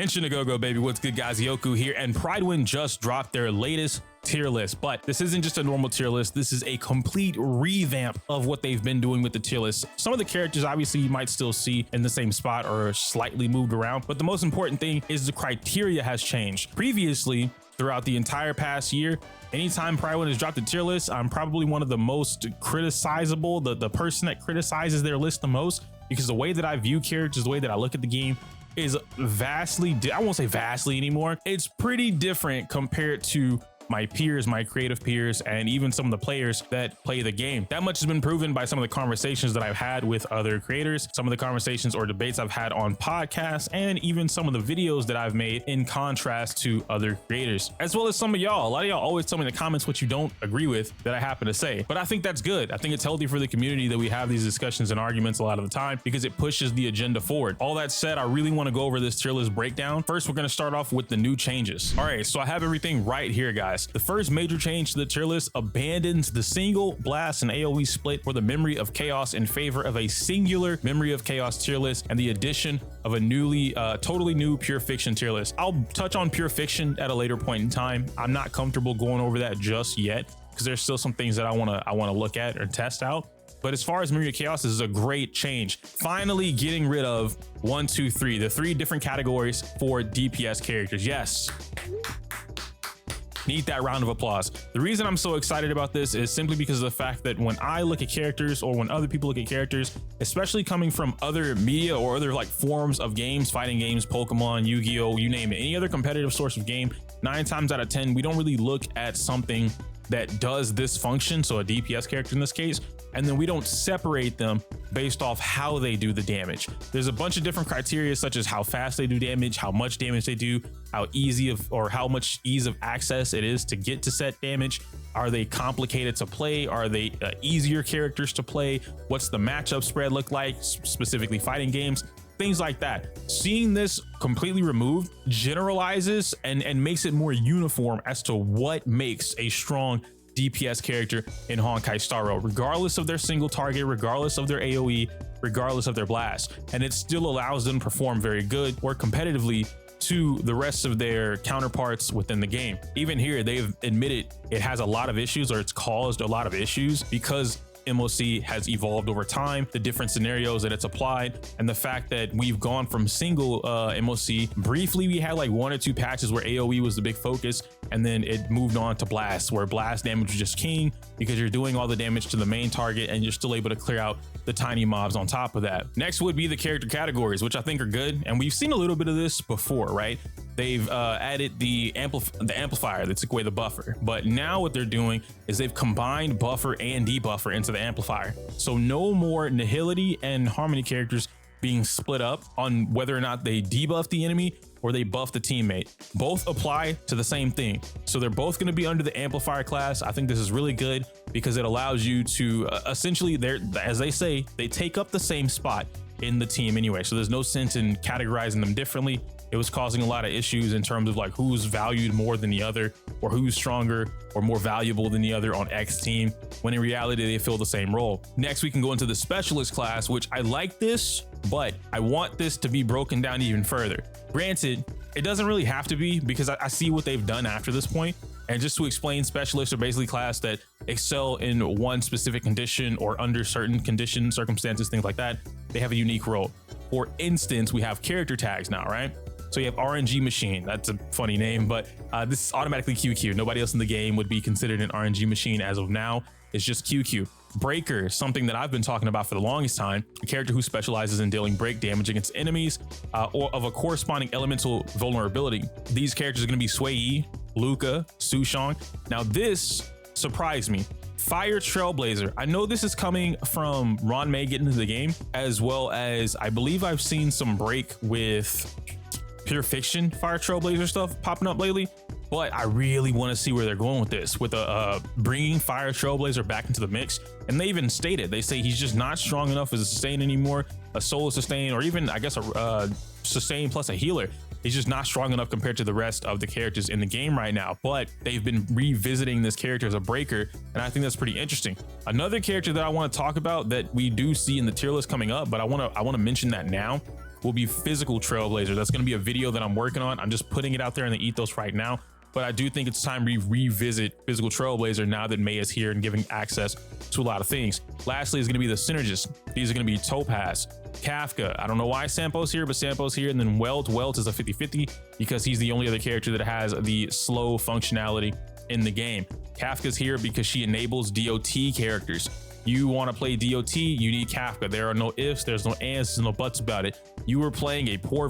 And Shinagogo, baby, what's good, guys? Yoku here, and Prydwen just dropped their latest tier list, but this isn't just a normal tier list. This is a complete revamp of what they've been doing with the tier list. Some of the characters obviously you might still see in the same spot or slightly moved around, but the most important thing is the criteria has changed. Previously, throughout the entire past year, anytime Prydwen has dropped a tier list, I'm probably one of the most criticizable, the person that criticizes their list the most, because the way that I view characters, the way that I look at the game is vastly, I won't say vastly anymore. It's pretty different compared to my peers, my creative peers, and even some of the players that play the game. That much has been proven by some of the conversations that I've had with other creators, some of the conversations or debates I've had on podcasts, and even some of the videos that I've made in contrast to other creators, as well as some of y'all. A lot of y'all always tell me in the comments what you don't agree with that I happen to say, but I think that's good. I think it's healthy for the community that we have these discussions and arguments a lot of the time because it pushes the agenda forward. All that said, I really want to go over this tier list breakdown. First, we're going to start off with the new changes. All right, so I have everything right here, guys. The first major change to the tier list abandons the single blast and AoE split for the Memory of Chaos in favor of a singular Memory of Chaos tier list and the addition of a totally new Pure Fiction tier list. I'll touch on Pure Fiction at a later point in time. I'm not comfortable going over that just yet because there's still some things that I want to look at or test out. But as far as Memory of Chaos, this is a great change. Finally getting rid of 1, 2, 3, the 3 different categories for DPS characters. Yes. Need that round of applause. The reason I'm so excited about this is simply because of the fact that when I look at characters or when other people look at characters, especially coming from other media or other like forms of games, fighting games, Pokemon, Yu-Gi-Oh, you name it, any other competitive source of game, 9 times out of 10, we don't really look at something that does this function, so a DPS character in this case, and then we don't separate them based off how they do the damage. There's a bunch of different criteria such as how fast they do damage, how much damage they do, how easy or how much ease of access it is to get to set damage. Are they complicated to play? Are they easier characters to play? What's the matchup spread look like, specifically fighting games? Things like that. Seeing this completely removed generalizes and makes it more uniform as to what makes a strong DPS character in Honkai Star Rail, regardless of their single target, regardless of their AoE, regardless of their blast. And it still allows them to perform very good or competitively to the rest of their counterparts within the game. Even here, they've admitted it has a lot of issues, or it's caused a lot of issues because MOC has evolved over time, the different scenarios that it's applied, and the fact that we've gone from single MOC. Briefly, we had like 1 or 2 patches where AoE was the big focus, and then it moved on to blast, where blast damage was just king because you're doing all the damage to the main target and you're still able to clear out the tiny mobs on top of that. Next would be the character categories, which I think are good, and we've seen a little bit of this before, right? They've added the amplifier that took away the buffer, but now what they're doing is they've combined buffer and debuffer into the amplifier. So no more nihility and harmony characters being split up on whether or not they debuff the enemy or they buff the teammate. Both apply to the same thing. So they're both going to be under the amplifier class. I think this is really good because it allows you to essentially, as they say, they take up the same spot in the team anyway. So there's no sense in categorizing them differently. It was causing a lot of issues in terms of like who's valued more than the other or who's stronger or more valuable than the other on X team, when in reality they fill the same role. Next, we can go into the specialist class, which I like this, but I want this to be broken down even further. Granted, it doesn't really have to be because I see what they've done after this point. And just to explain, specialists are basically class that excel in one specific condition or under certain conditions, circumstances, things like that. They have a unique role. For instance, we have character tags now, right? So you have RNG machine. That's a funny name, but this is automatically QQ. Nobody else in the game would be considered an RNG machine as of now. It's just QQ. Breaker, something that I've been talking about for the longest time, a character who specializes in dealing break damage against enemies or of a corresponding elemental vulnerability. These characters are going to be Sui Yi, Luca, Sushong. Now this surprised me. Fire Trailblazer. I know this is coming from Ruan Mei getting into the game, as well as I believe I've seen some break with Pure Fiction Fire Trailblazer stuff popping up lately, but I really want to see where they're going with this, with bringing Fire Trailblazer back into the mix. And they even stated, they say he's just not strong enough as a sustain anymore, a solo sustain, or even I guess a sustain plus a healer. He's just not strong enough compared to the rest of the characters in the game right now, but they've been revisiting this character as a breaker, and I think that's pretty interesting. Another character that I want to talk about that we do see in the tier list coming up, but I want to mention that now, will be Physical Trailblazer. That's going to be a video that I'm working on. I'm just putting it out there in the ethos right now. But I do think it's time we revisit Physical Trailblazer now that Mei is here and giving access to a lot of things. Lastly is going to be the Synergist. These are going to be Topaz, Kafka. I don't know why Sampo's here, but Sampo's here. And then Welt is a 50-50 because he's the only other character that has the slow functionality in the game. Kafka's here because she enables DOT characters. You want to play DOT, you need Kafka. There are no ifs, there's no ands, there's no buts about it. You are playing a poor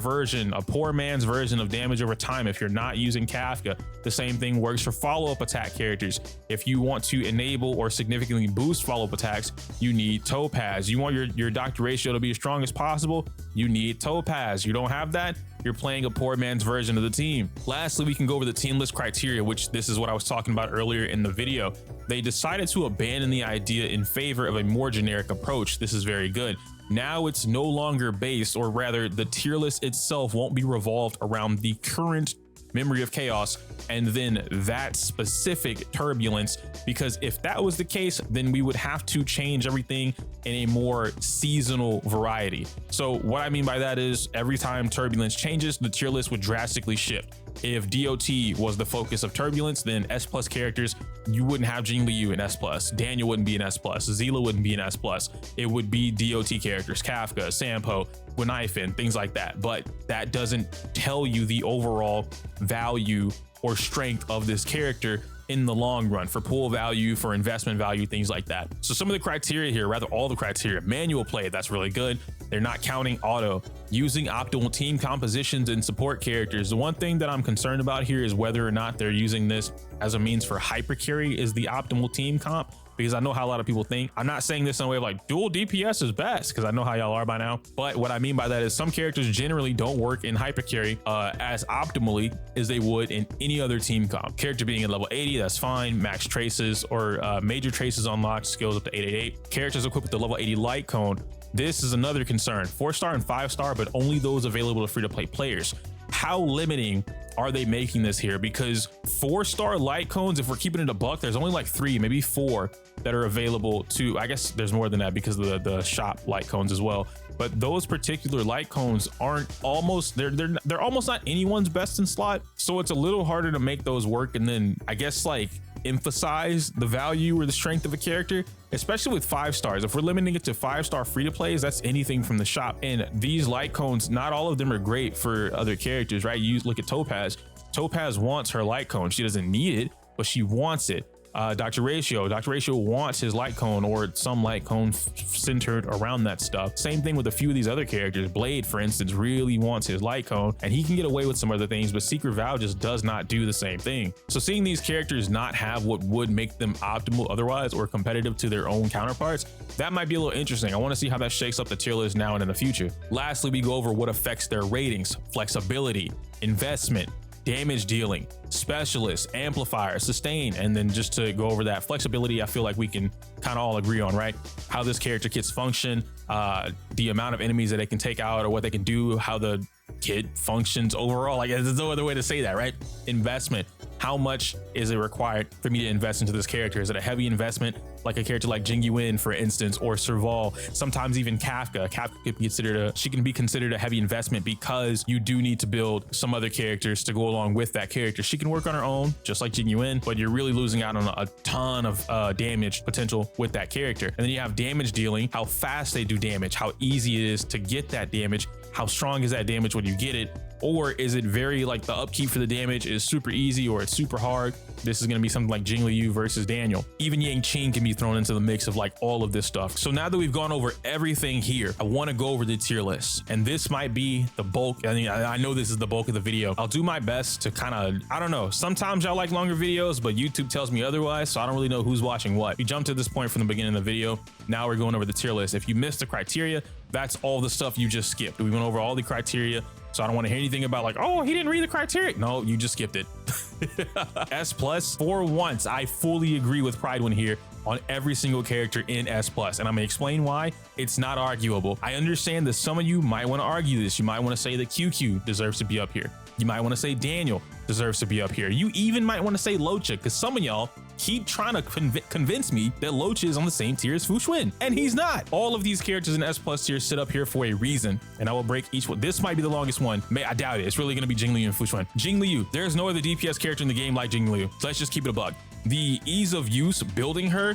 man's version of damage over time if you're not using Kafka. The same thing works for follow-up attack characters. If you want to enable or significantly boost follow-up attacks, you need Topaz. You want your Dr. Ratio to be as strong as possible, you need Topaz. You don't have that, you're playing a poor man's version of the team. Lastly, we can go over the team list criteria, which this is what I was talking about earlier in the video. They decided to abandon the idea in favor of a more generic approach. This is very good. Now it's no longer based, or rather the tier list itself won't be revolved around the current Memory of Chaos and then that specific turbulence, because if that was the case, then we would have to change everything in a more seasonal variety. So what I mean by that is every time turbulence changes, the tier list would drastically shift. If DOT was the focus of turbulence, then S+ characters, you wouldn't have Jingliu in S+, Daniel wouldn't be an S+, Zila wouldn't be an S+. It would be DOT characters, Kafka, Sampo, Guinaifen, things like that. But that doesn't tell you the overall value or strength of this character in the long run, for pool value, for investment value, things like that. So some of the criteria here, rather all the criteria: manual play, that's really good. They're not counting auto, using optimal team compositions and support characters. The one thing that I'm concerned about here is whether or not they're using this as a means for hyper carry is the optimal team comp, because I know how a lot of people think. I'm not saying this in a way of like dual DPS is best, because I know how y'all are by now. But what I mean by that is some characters generally don't work in hyper carry as optimally as they would in any other team comp. Character being at level 80, that's fine. Max traces or major traces unlocked, skills up to 888. Characters equipped with the level 80 light cone. This is another concern. 4-star and 5-star, but only those available to free-to-play players. How limiting are they making this here? Because 4-star light cones, if we're keeping it a buck, there's only like 3, maybe 4 that are available to, I guess there's more than that because of the shop light cones as well. But those particular light cones aren't almost, they're almost not anyone's best in slot. So it's a little harder to make those work. And then I guess like emphasize the value or the strength of a character, especially with 5 stars. If we're limiting it to 5-star free to plays, that's anything from the shop. And these light cones, not all of them are great for other characters, right? You look at Topaz. Topaz wants her light cone. She doesn't need it, but she wants it. Dr. Ratio wants his light cone or some light cone centered around that stuff. Same thing with a few of these other characters. Blade, for instance, really wants his light cone, and he can get away with some other things, but Secret Vow just does not do the same thing. So seeing these characters not have what would make them optimal otherwise or competitive to their own counterparts, that might be a little interesting. I want to see how that shakes up the tier list now and in the future. Lastly, we go over what affects their ratings: flexibility, investment, damage dealing, specialist, amplifier, sustain. And then just to go over that flexibility, I feel like we can kind of all agree on, right? How this character kits function, the amount of enemies that they can take out or what they can do, how the kit functions overall. Like there's no other way to say that, right? Investment. How much is it required for me to invest into this character? Is it a heavy investment, like a character like Jing Yuan, for instance, or Serval? Sometimes even Kafka. Kafka could be considered she can be considered a heavy investment because you do need to build some other characters to go along with that character. She can work on her own, just like Jing Yuan, but you're really losing out on a ton of damage potential with that character. And then you have damage dealing, how fast they do damage, how easy it is to get that damage, how strong is that damage when you get it, or is it very like the upkeep for the damage is super easy or it's super hard? This is going to be something like Jingliu versus Daniel. Even Yang Qing can be thrown into the mix of like all of this stuff. So now that we've gone over everything here, I want to go over the tier list, and this might be the bulk. I mean, I know this is the bulk of the video. I'll do my best to kind of, I don't know, sometimes y'all like longer videos, but YouTube tells me otherwise, so I don't really know who's watching what. We jumped to this point from the beginning of the video. Now we're going over the tier list. If you missed the criteria, that's all the stuff you just skipped. We went over all the criteria, so I don't want to hear anything about like, oh, he didn't read the criteria. No, you just skipped it. S+, for once, I fully agree with Prydwen here on every single character in S+, and I'm gonna explain why. It's not arguable. I understand that some of you might want to argue this. You might want to say that QQ deserves to be up here. You might want to say Daniel deserves to be up here. You even might want to say Locha, because some of y'all keep trying to convince me that Loach is on the same tier as Fu Xuan, and he's not. All of these characters in S+ tier sit up here for a reason, and I will break each one. This might be the longest one. I doubt it. It's really going to be Jingliu and Fu Xuan. Jingliu, there's no other DPS character in the game like Jingliu, so let's just keep it a bug. The ease of use building her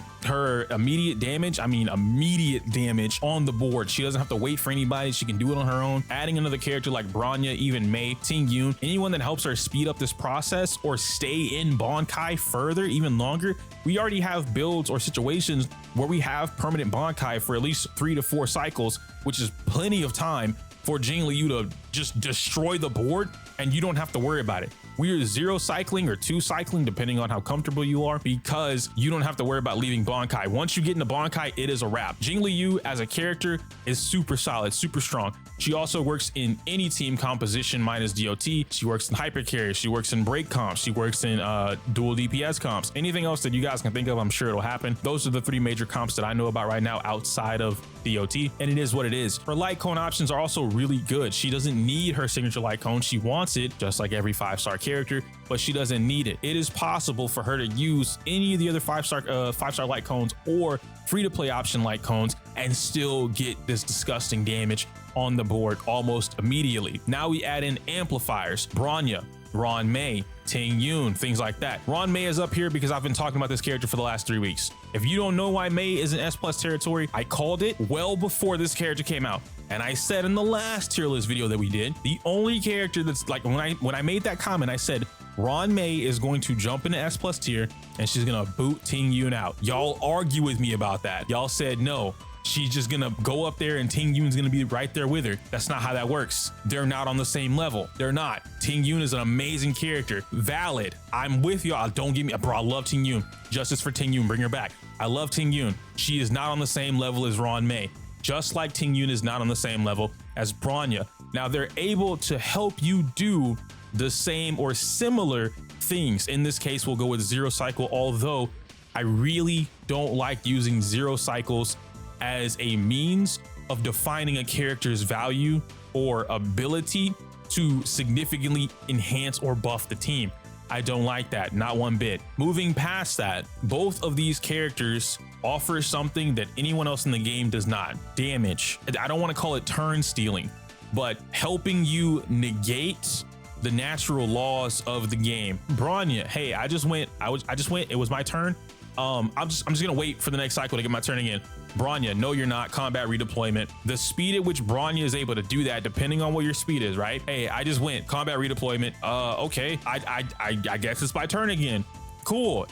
immediate damage on the board. She doesn't have to wait for anybody. She can do it on her own. Adding another character like Bronya, even Mei, Ting Yun, anyone that helps her speed up this process or stay in Honkai further, even longer. We already have builds or situations where we have permanent Honkai for at least 3 to 4 cycles, which is plenty of time for Jingliu to just destroy the board, and you don't have to worry about it. We are 0 cycling or 2 cycling, depending on how comfortable you are, because you don't have to worry about leaving Honkai. Once you get into Honkai, it is a wrap. Jingliu as a character is super solid, super strong. She also works in any team composition minus DOT. She works in hyper carry. She works in break comps. She works in dual DPS comps. Anything else that you guys can think of, I'm sure it'll happen. Those are the 3 major comps that I know about right now outside of DOT, and it is what it is. Her light cone options are also really good. She doesn't need her signature light cone. She wants it, just like every 5-star character, but she doesn't need it. It is possible for her to use any of the other 5-star light cones or free-to-play option light cones and still get this disgusting damage on the board almost immediately. Now we add in amplifiers, Bronya, Ruan Mei, Ting Yun, things like that. Ruan Mei is up here because I've been talking about this character for the last 3 weeks. If you don't know why Mei is in S+ territory, I called it well before this character came out. And I said in the last tier list video that we did, the only character that's like, when I made that comment, I said, Ruan Mei is going to jump into S+ tier and she's gonna boot Ting Yun out. Y'all argue with me about that. Y'all said no. She's just gonna go up there and Ting Yun's gonna be right there with her. That's not how that works. They're not on the same level. They're not. Ting Yun is an amazing character. Valid. I'm with y'all. Don't get me, bro. I love Ting Yun. Justice for Ting Yun. Bring her back. I love Ting Yun. She is not on the same level as Ruan Mei. Just like Ting Yun is not on the same level as Bronya. Now they're able to help you do the same or similar things. In this case, we'll go with 0 cycle, although I really don't like using 0 cycles as a means of defining a character's value or ability to significantly enhance or buff the team. I don't like that, not one bit. Moving past that, both of these characters offer something that anyone else in the game does not. Damage. I don't want to call it turn stealing, but helping you negate the natural laws of the game. Bronya, hey, I just went, it was my turn. I'm just gonna wait for the next cycle to get my turn again. Bronya, no you're not, combat redeployment. The speed at which Bronya is able to do that, depending on what your speed is, right? Hey, I just went, combat redeployment. Okay, I guess it's my turn again. Cool,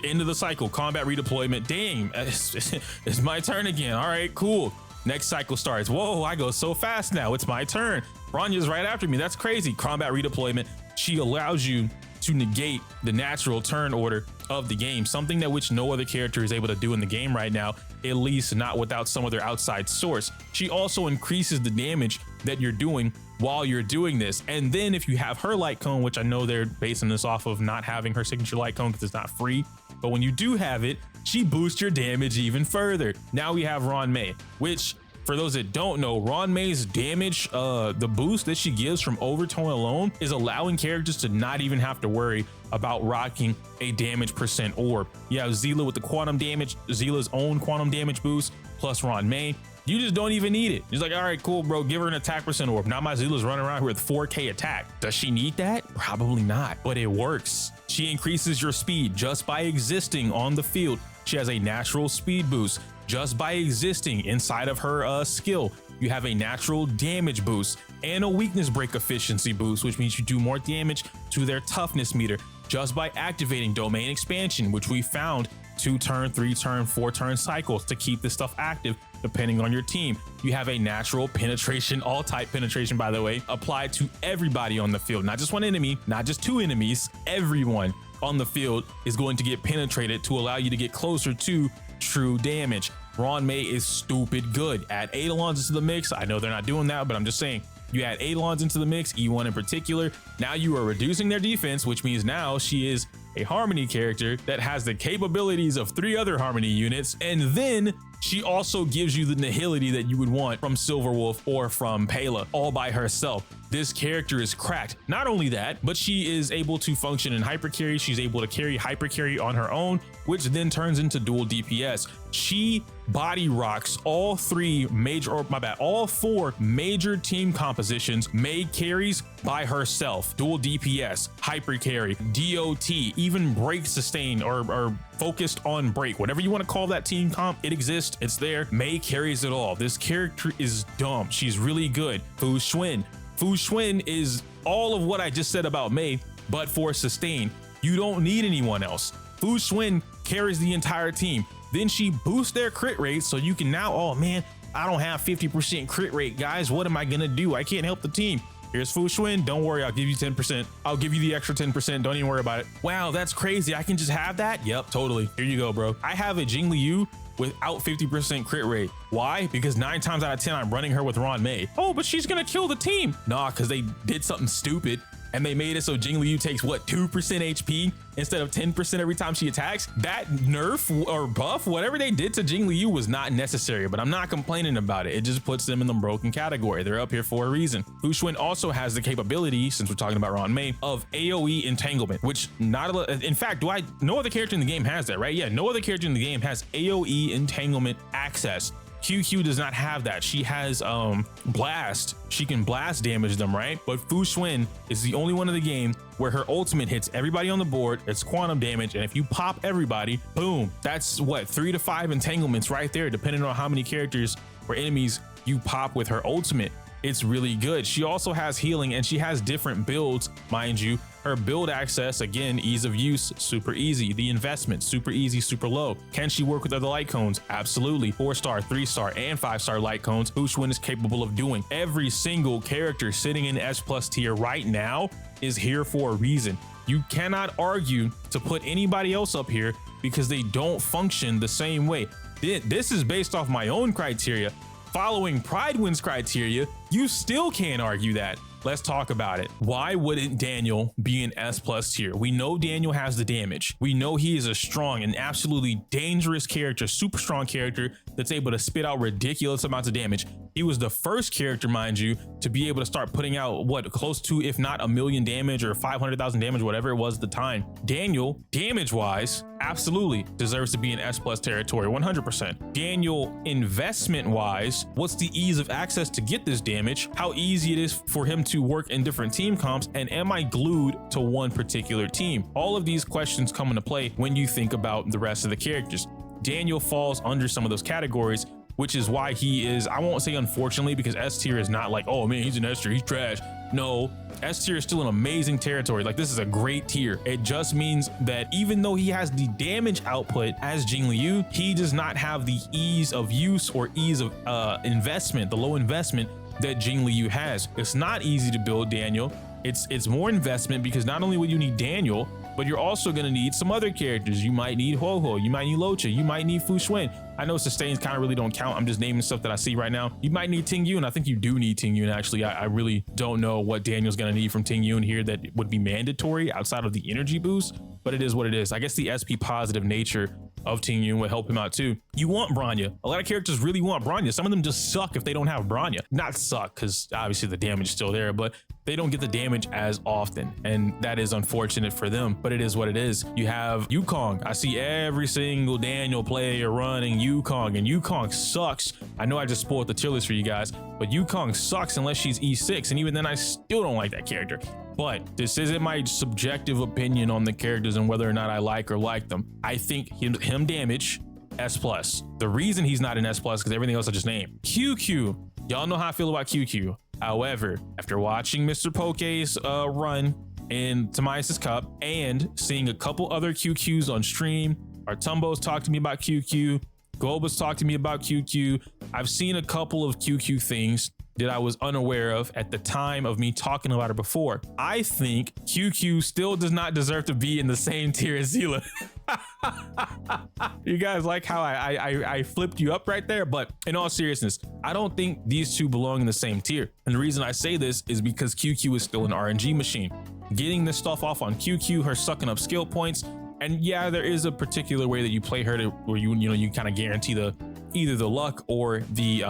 end of the cycle, combat redeployment. Dang, it's my turn again. All right, cool. Next cycle starts. Whoa, I go so fast now, it's my turn. Bronya's right after me, that's crazy. Combat redeployment, she allows you to negate the natural turn order of the game, something that which no other character is able to do in the game right now, at least not without some other outside source. She also increases the damage that you're doing while you're doing this. And then if you have her light cone, which I know they're basing this off of not having her signature light cone because it's not free, but when you do have it, she boosts your damage even further. Now we have Ruan Mei, which for those that don't know, Ruan Mei's damage, the boost that she gives from overtone alone is allowing characters to not even have to worry about rocking a damage % orb. You have Zila with the quantum damage, Zila's own quantum damage boost, plus Ruan Mei. You just don't even need it. It's like, all right, cool, bro, give her an attack % orb. Now my Zila's running around here with 4K attack. Does she need that? Probably not, but it works. She increases your speed just by existing on the field. She has a natural speed boost. Just by existing inside of her skill, you have a natural damage boost and a weakness break efficiency boost, which means you do more damage to their toughness meter just by activating domain expansion, which we found 2-turn, 3-turn, 4-turn cycles to keep this stuff active depending on your team. You have a natural penetration, all type penetration, by the way, applied to everybody on the field, not just one enemy, not just 2 enemies. Everyone on the field is going to get penetrated to allow you to get closer to true damage. Ruan Mei is stupid good. Add Eidolons into the mix. I know they're not doing that, but I'm just saying, you add Eidolons into the mix, E1 in particular, now you are reducing their defense, which means now she is a Harmony character that has the capabilities of 3 other Harmony units, and then she also gives you the nihility that you would want from Silverwolf or from Pela all by herself. this character is cracked. Not only that, but she is able to function in hyper carry. She's able to carry hyper carry on her own, which then turns into dual DPS. She body rocks all all four major team compositions. Mei carries by herself, dual DPS, hyper carry, DOT, even break sustain or focused on break, whatever you want to call that team comp, it exists, it's there. Mei carries it all. This character is dumb. She's really good. Fu Xuan is all of what I just said about Mei, but for sustain. You don't need anyone else. Fu Xuan carries the entire team. Then she boosts their crit rate, so you can now, oh man, I don't have 50% crit rate, guys. What am I gonna do? I can't help the team. Here's Fu Xuan. Don't worry, I'll give you 10%. I'll give you the extra 10%. Don't even worry about it. Wow, that's crazy. I can just have that? Yep, totally. Here you go, bro. I have a Jingliu without 50% crit rate. Why? Because 9 times out of 10, I'm running her with Ruan Mei. Oh, but she's gonna kill the team. Nah, because they did something stupid and they made it so Jingliu takes what, 2% HP instead of 10% every time she attacks. That nerf or buff, whatever they did to Jingliu was not necessary, but I'm not complaining about it. It just puts them in the broken category. They're up here for a reason. Fu Xuan also has the capability, since we're talking about Ruan Mei, of AoE entanglement, which in fact, no other character in the game has that, right? Yeah, no other character in the game has AoE entanglement access. QQ does not have that. She has blast. She can blast damage them, right? But Fu Xuan is the only one in the game where her ultimate hits everybody on the board. It's quantum damage, and if you pop everybody, boom, that's what, 3 to 5 entanglements right there, depending on how many characters or enemies you pop with her ultimate. It's really good. She also has healing, and she has different builds, mind you. Her build access, again, ease of use, super easy. The investment, super easy, super low. Can she work with other light cones? Absolutely. 4-star, 3-star, and 5-star light cones, Fu Xuan is capable of doing. Every single character sitting in S+ tier right now is here for a reason. You cannot argue to put anybody else up here because they don't function the same way. This is based off my own criteria. Following Prydwen's criteria, you still can't argue that. Let's talk about it. Why wouldn't Daniel be an S+ tier? We know Daniel has the damage. We know he is a strong and absolutely dangerous character, super strong character that's able to spit out ridiculous amounts of damage. He was the first character, mind you, to be able to start putting out what, close to, if not 1 million damage or 500,000 damage, whatever it was at the time. Daniel, damage-wise, absolutely deserves to be in S+ territory, 100%. Daniel, investment-wise, what's the ease of access to get this damage? How easy it is for him to work in different team comps, and am I glued to one particular team? All of these questions come into play when you think about the rest of the characters. Daniel falls under some of those categories, which is why he is, I won't say unfortunately, because S tier is not like, oh man, he's an S tier, he's trash. No, S tier is still an amazing territory. Like, this is a great tier. It just means that even though he has the damage output as Jingliu, he does not have the ease of use or ease of investment, the low investment that Jingliu has. It's not easy to build Daniel. It's more investment because not only will you need Daniel, but you're also going to need some other characters. You might need Ho-Ho, you might need Locha, you might need Fu Xuan. I know sustains kind of really don't count. I'm just naming stuff that I see right now. You might need Ting Yun. I think you do need Ting Yun, actually. I really don't know what Daniel's going to need from Ting Yun here that would be mandatory outside of the energy boost, but it is what it is. I guess the SP positive nature of Ting Yun would help him out too. You want Bronya. A lot of characters really want Bronya. Some of them just suck if they don't have Bronya. Not suck, because obviously the damage is still there, but they don't get the damage as often, and that is unfortunate for them, but it is what it is. You have Yukong. I see every single Daniel player running Yukong, and Yukong sucks. I know I just spoiled the tier list for you guys, but Yukong sucks unless she's E6, and even then I still don't like that character. But this isn't my subjective opinion on the characters and whether or not I like or like them. I think him damage, S+. The reason he's not an S+ because everything else I just named. QQ, y'all know how I feel about QQ. However, after watching Mr. Poke's run in Tamias' Cup and seeing a couple other QQs on stream, Artumbo's talked to me about QQ, Goba's talked to me about QQ. I've seen a couple of QQ things that I was unaware of at the time of me talking about her before. I think QQ still does not deserve to be in the same tier as Zila. You guys like how I flipped you up right there? But in all seriousness, I don't think these two belong in the same tier. And the reason I say this is because QQ is still an RNG machine. Getting this stuff off on QQ, her sucking up skill points, and yeah, there is a particular way that you play her to where you kind of guarantee the either the luck or the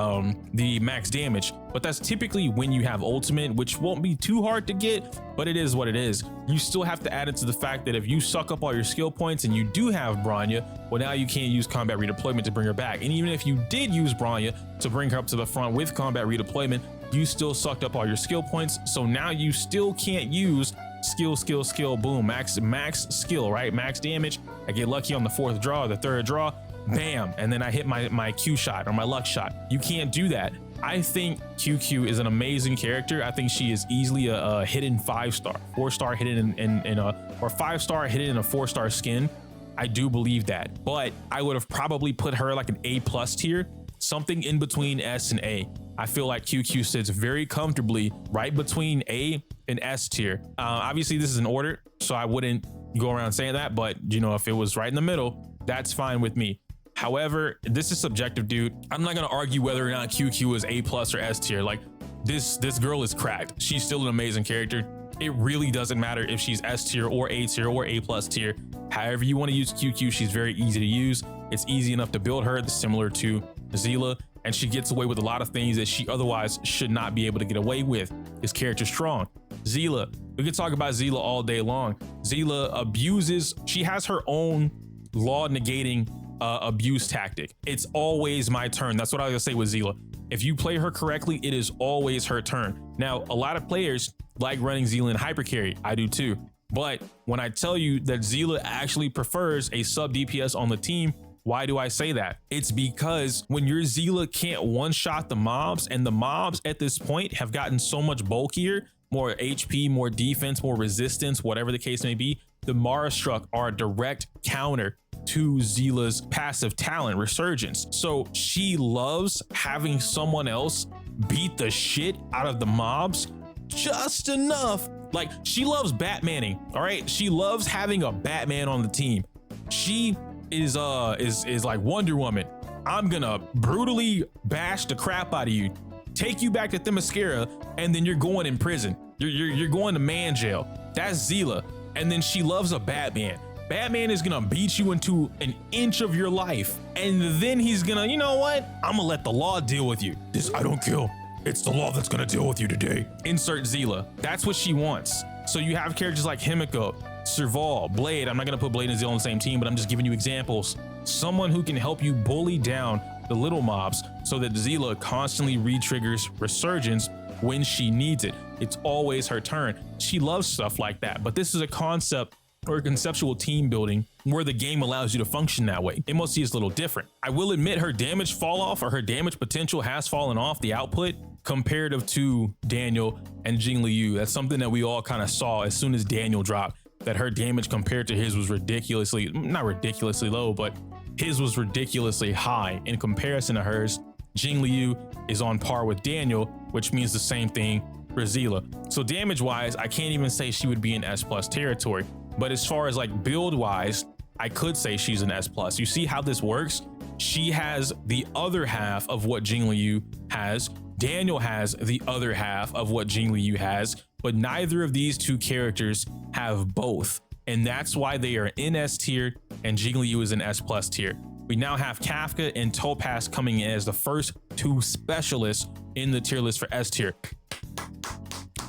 max damage. But that's typically when you have ultimate, which won't be too hard to get, but it is what it is. You still have to add it to the fact that if you suck up all your skill points and you do have Bronya, well, now you can't use combat redeployment to bring her back. And even if you did use Bronya to bring her up to the front with combat redeployment, you still sucked up all your skill points. So now you still can't use skill, boom, max skill, right? Max damage. I get lucky on the fourth draw or the third draw, bam, and then I hit my Q shot or my luck shot. You can't do that. I think QQ is an amazing character. I think she is easily a hidden 5-star, 4-star hidden in a, or 5-star hidden in a 4-star skin. I do believe that, but I would have probably put her like an A+ tier, something in between S and A. I feel like QQ sits very comfortably right between A and S tier. Obviously this is an order, so I wouldn't go around saying that, but you know, if it was right in the middle, that's fine with me. However, this is subjective, dude. I'm not gonna argue whether or not QQ is A+ or S tier. Like this girl is cracked. She's still an amazing character. It really doesn't matter if she's S tier or A tier or A+ tier. However you want to use QQ, she's very easy to use. It's easy enough to build her, similar to Zila, and she gets away with a lot of things that she otherwise should not be able to get away with. This character's strong. Zila, we could talk about Zila all day long. Zila abuses, she has her own law negating abuse tactic. It's always my turn. That's what I was gonna say with Zila. If you play her correctly, it is always her turn. Now, a lot of players like running Zila in hyper carry. I do too. But when I tell you that Zila actually prefers a sub DPS on the team, why do I say that? It's because when your Zila can't one-shot the mobs, and the mobs at this point have gotten so much bulkier, more HP, more defense, more resistance, whatever the case may be, the Mara Struck are a direct counter to Zila's passive talent, Resurgence. So she loves having someone else beat the shit out of the mobs just enough. Like, she loves Batmaning, all right? She loves having a Batman on the team. She is like Wonder Woman. I'm gonna brutally bash the crap out of you, take you back to Themyscira, and then you're going in prison. You're going to man jail. That's Zila. And then she loves a Batman. Batman is gonna beat you into an inch of your life, and then he's gonna, you know what? I'm gonna let the law deal with you. This, I don't kill. It's the law that's gonna deal with you today. Insert Zila. That's what she wants. So you have characters like Himeko, Serval, Blade. I'm not gonna put Blade and Zila on the same team, but I'm just giving you examples. Someone who can help you bully down the little mobs so that Zila constantly re-triggers Resurgence when she needs it. It's always her turn. She loves stuff like that, but this is a concept or conceptual team building where the game allows you to function that way. MOC is a little different. I will admit her damage fall off, or her damage potential has fallen off the output comparative to Daniel and Jingliu. That's something that we all kind of saw as soon as Daniel dropped, that her damage compared to his was ridiculously, not ridiculously low, but his was ridiculously high in comparison to hers. Jingliu is on par with Daniel, which means the same thing for Zila. So damage wise, I can't even say she would be in S+ territory. But as far as like build wise, I could say she's an S+. You see how this works? She has the other half of what Jingliu has. Daniel has the other half of what Jingliu has, but neither of these two characters have both. And that's why they are in S tier and Jingliu is in S+ tier. We now have Kafka and Topaz coming in as the first two specialists in the tier list for S tier.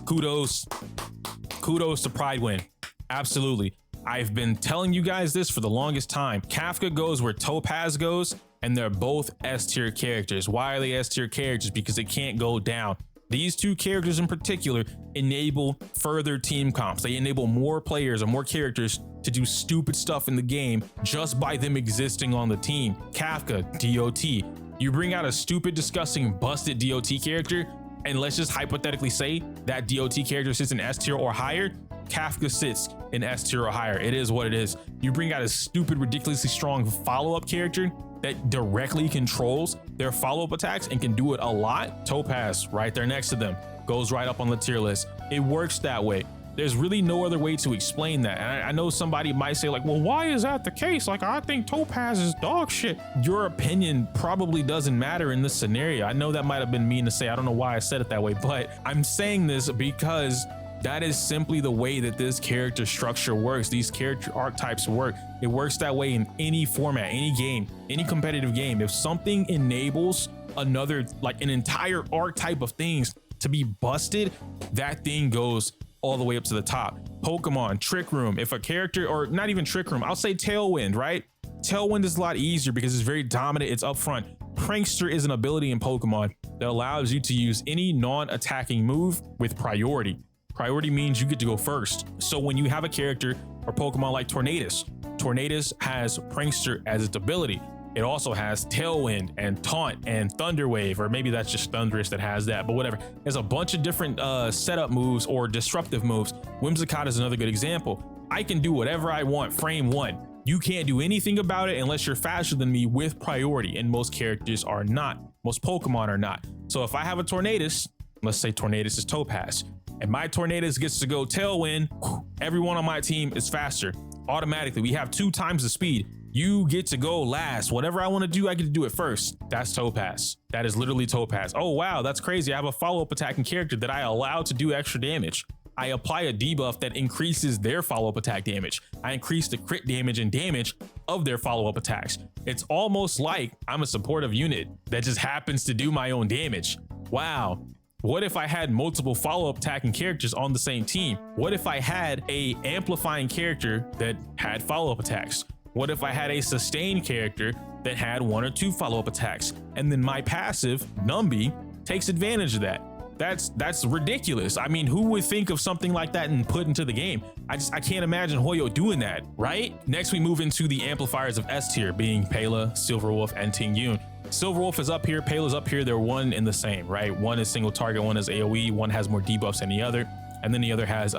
Kudos to Prydwen. Absolutely. I've been telling you guys this for the longest time. Kafka goes where Topaz goes, and they're both S tier characters. Why are they S tier characters? Because they can't go down. These two characters in particular enable further team comps. They enable more players or more characters to do stupid stuff in the game just by them existing on the team. Kafka, DOT. You bring out a stupid, disgusting, busted DOT character, and let's just hypothetically say that DOT character sits in S tier or higher. Kafka sits in S tier or higher. It is what it is. You bring out a stupid, ridiculously strong follow-up character that directly controls their follow-up attacks and can do it a lot. Topaz, right there next to them, goes right up on the tier list. It works that way. There's really no other way to explain that. And I know somebody might say like, well, why is that the case? Like, I think Topaz is dog shit. Your opinion probably doesn't matter in this scenario. I know that might have been mean to say. I don't know why I said it that way, but I'm saying this because That is simply the way that this character structure works. These character archetypes work. It works that way in any format, any game, any competitive game. If something enables another, like an entire archetype of things to be busted, that thing goes all the way up to the top. Pokemon, Trick Room, if a character, or not even Trick Room, I'll say Tailwind, right? Tailwind is a lot easier because it's very dominant, it's upfront. Prankster is an ability in Pokemon that allows you to use any non-attacking move with priority. Priority means you get to go first. So when you have a character or Pokemon like Tornadus, Tornadus has Prankster as its ability. It also has Tailwind and Taunt and Thunder Wave, or maybe that's just Thundurus that has that, but whatever. There's a bunch of different setup moves or disruptive moves. Whimsicott is another good example. I can do whatever I want frame one. You can't do anything about it unless you're faster than me with priority, and most characters are not. Most Pokemon are not. So if I have a Tornadus, let's say Tornadus is Topaz, and my Tornadus gets to go Tailwind, everyone on my team is faster. Automatically, we have 2 times the speed. You get to go last. Whatever I want to do, I get to do it first. That's Topaz. That is literally Topaz. Oh, wow, that's crazy. I have a follow-up attacking character that I allow to do extra damage. I apply a debuff that increases their follow-up attack damage. I increase the crit damage and damage of their follow-up attacks. It's almost like I'm a supportive unit that just happens to do my own damage. Wow. What if I had multiple follow-up attacking characters on the same team? What if I had a amplifying character that had follow-up attacks? What if I had a sustain character that had 1 or 2 follow-up attacks? And then my passive, Numby, takes advantage of that. That's ridiculous. I mean, who would think of something like that and put into the game? I can't imagine Hoyo doing that, right? Next, we move into the amplifiers of S tier, being Pela, Silverwolf, and Ting Yun. Silverwolf is up here, Pela's up here. They're one and the same, right? One is single target, one is AoE, one has more debuffs than the other, and then the other has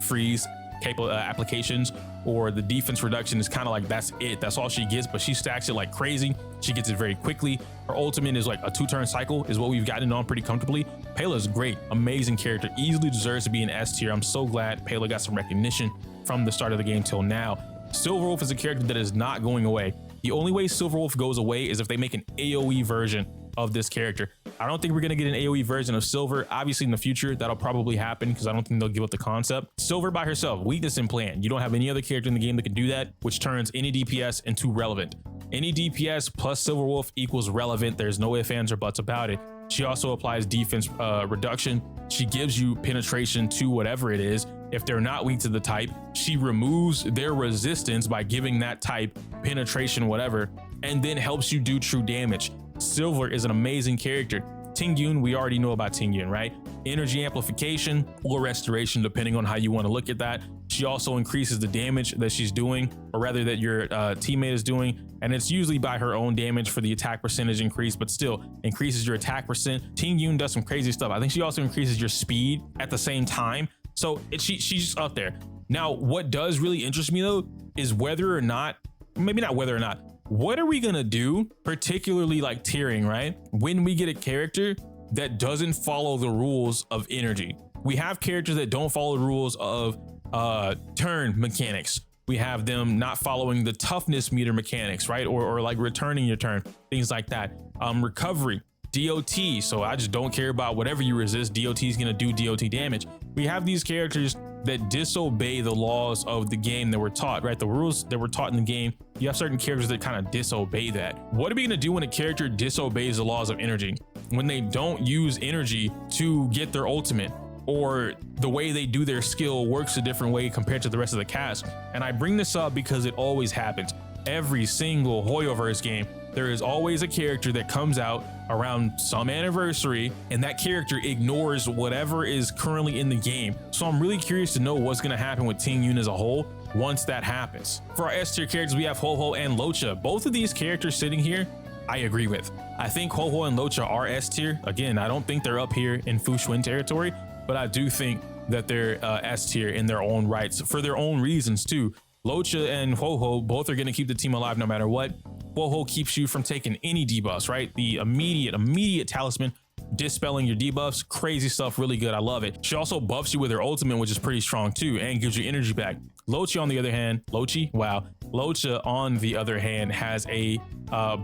freeze capable applications, or the defense reduction is kind of like that's it. That's all she gets, but she stacks it like crazy. She gets it very quickly. Her ultimate is like a 2-turn cycle is what we've gotten on pretty comfortably. Pela's great, amazing character, easily deserves to be an S tier. I'm so glad Pela got some recognition from the start of the game till now. Silverwolf is a character that is not going away. The only way Silverwolf goes away is if they make an AoE version of this character. I don't think we're gonna get an AoE version of Silver. Obviously in the future, that'll probably happen because I don't think they'll give up the concept. Silver by herself, weakness and plan. You don't have any other character in the game that can do that, which turns any DPS into relevant. Any DPS plus Silverwolf equals relevant. There's no ifs, ands, or buts about it. She also applies defense reduction. She gives you penetration to whatever it is. If they're not weak to the type, she removes their resistance by giving that type penetration, whatever, and then helps you do true damage. Silver is an amazing character. Ting Yun, we already know about Ting Yun, right? Energy amplification or restoration, depending on how you want to look at that. She also increases the damage that she's doing, or rather that your teammate is doing, and it's usually by her own damage for the attack percentage increase, but still increases your attack percent. Ting Yun does some crazy stuff. I think she also increases your speed at the same time. So she's just up there. Now, what does really interest me though is whether or not, maybe not whether or not, what are we gonna do, particularly like tiering, right? When we get a character that doesn't follow the rules of energy. We have characters that don't follow the rules of turn mechanics. We have them not following the toughness meter mechanics, right? Or like returning your turn, things like that. Recovery, DOT. So I just don't care about whatever you resist. DOT is gonna do DOT damage. We have these characters that disobey the laws of the game that we're taught, right? The rules that we're taught in the game, you have certain characters that kind of disobey that. What are we gonna do when a character disobeys the laws of energy? When they don't use energy to get their ultimate, or the way they do their skill works a different way compared to the rest of the cast. And I bring this up because it always happens. Every single Hoyoverse game, there is always a character that comes out around some anniversary and that character ignores whatever is currently in the game. So I'm really curious to know what's gonna happen with Ting Yun as a whole once that happens. For our S tier characters, we have Ho-Ho and Locha. Both of these characters sitting here, I agree with. I think Ho-Ho and Locha are S tier. Again, I don't think they're up here in Fu Xuan territory, but I do think that they're S tier in their own rights for their own reasons too. Locha and Ho-Ho both are gonna keep the team alive no matter what. Ho-Ho keeps you from taking any debuffs, right? The immediate talisman, dispelling your debuffs, crazy stuff, really good. I love it. She also buffs you with her ultimate, which is pretty strong too, and gives you energy back. Locha on the other hand, Locha on the other hand has a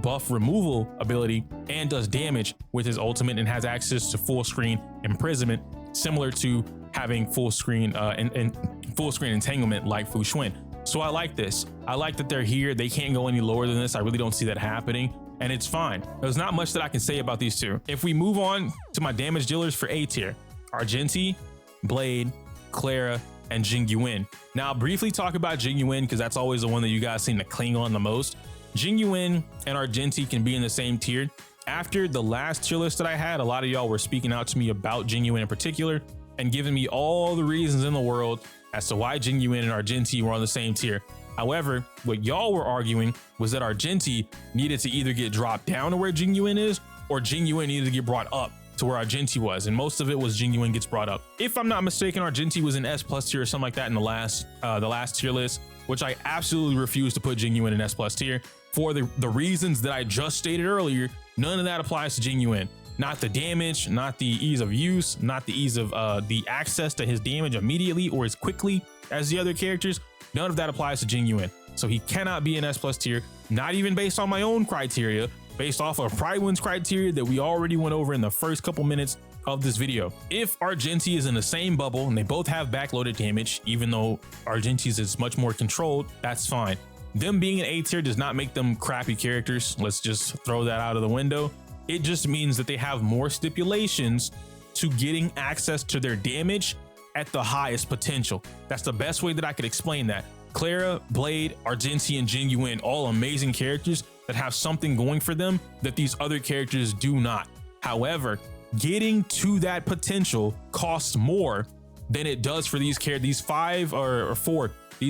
buff removal ability and does damage with his ultimate and has access to full screen imprisonment, similar to having full screen and full screen entanglement like Fu Xuan. So I like this. I like that they're here. They can't go any lower than this. I really don't see that happening, and it's fine. There's not much that I can say about these two. If we move on to my damage dealers for A tier, Argenti, Blade, Clara, and Jing Yuan. Now I'll briefly talk about Jing Yuan because that's always the one that you guys seem to cling on the most. Jing Yuan and Argenti can be in the same tier. After the last tier list that I had, a lot of y'all were speaking out to me about Jing Yuan in particular and giving me all the reasons in the world as to why Jing Yuan and Argenti were on the same tier. However, what y'all were arguing was that Argenti needed to either get dropped down to where Jing Yuan is, or Jing Yuan needed to get brought up to where Argenti was, and most of it was Jing Yuan gets brought up. If I'm not mistaken, Argenti was in S+ tier or something like that in the last tier list, which I absolutely refuse to put Jing Yuan in S+ tier for the reasons that I just stated earlier. None of that applies to Jing Yuan. Not the damage, not the ease of use, not the ease of the access to his damage immediately or as quickly as the other characters. None of that applies to Jing Yuan. So he cannot be an S+ tier, not even based on my own criteria, based off of Prydwen's criteria that we already went over in the first couple minutes of this video. If Argenti is in the same bubble and they both have backloaded damage, even though Argenti's is much more controlled, that's fine. Them being an A tier does not make them crappy characters. Let's just throw that out of the window. It just means that they have more stipulations to getting access to their damage at the highest potential. That's the best way that I could explain that. Clara, Blade, Argenti, and Jing Yuan, all amazing characters that have something going for them that these other characters do not. However, getting to that potential costs more than it does for these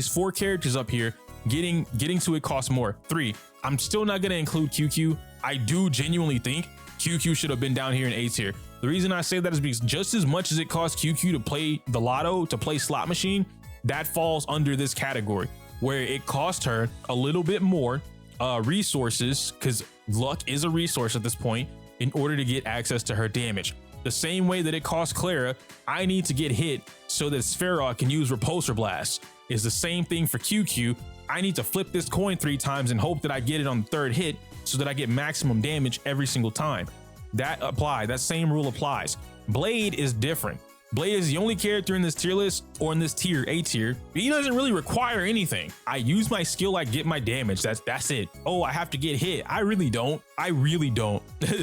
four characters up here. Getting to it costs more. 3, I'm still not going to include QQ. I do genuinely think QQ should have been down here in A tier. The reason I say that is because just as much as it costs QQ to play the lotto, to play slot machine, that falls under this category where it cost her a little bit more resources, because luck is a resource at this point, in order to get access to her damage. The same way that it cost Clara, I need to get hit so that Sphera can use Repulsor Blast, is the same thing for QQ. I need to flip this coin 3 times and hope that I get it on the 3rd hit so that I get maximum damage every single time. That same rule applies. Blade is different. Blade is the only character in this tier list, or in this tier, A tier. He doesn't really require anything. I use my skill, I get my damage. That's it. Oh, I have to get hit. I really don't.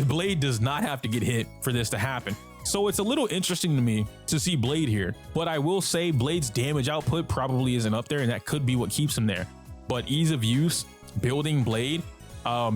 Blade does not have to get hit for this to happen. So it's a little interesting to me to see Blade here, but I will say Blade's damage output probably isn't up there, and that could be what keeps him there. But ease of use, building Blade,